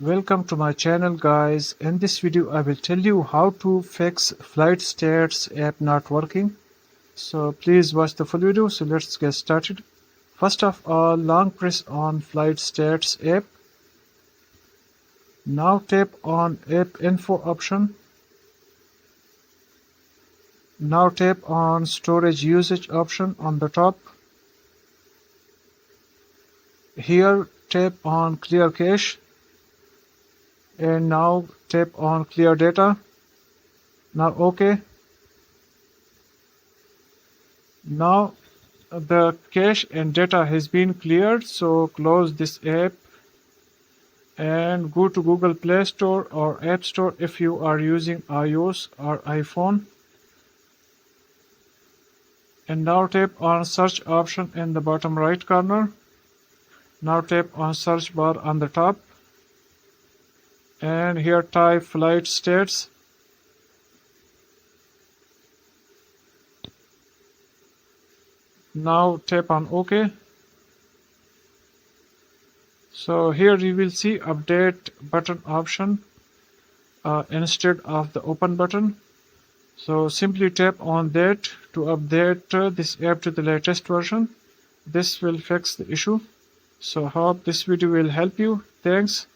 Welcome to my channel guys. In this video I will tell you how to fix Flightstats app not working. So please watch the full video. So let's get started. First of all, long press on Flightstats app. Now tap on app info option. Now tap on storage usage option on the top. Here tap on clear cache. And now tap on clear data. Now OK. Now the cache and data has been cleared, so close this app and go to Google Play Store or App Store if you are using iOS or iPhone. And now tap on search option in the bottom right corner. Now tap on search bar on the top. And here type Flightstats. Now tap on OK. So here you will see update button option instead of the open button. So simply tap on that to update this app to the latest version. This will fix the issue. So hope this video will help you. Thanks.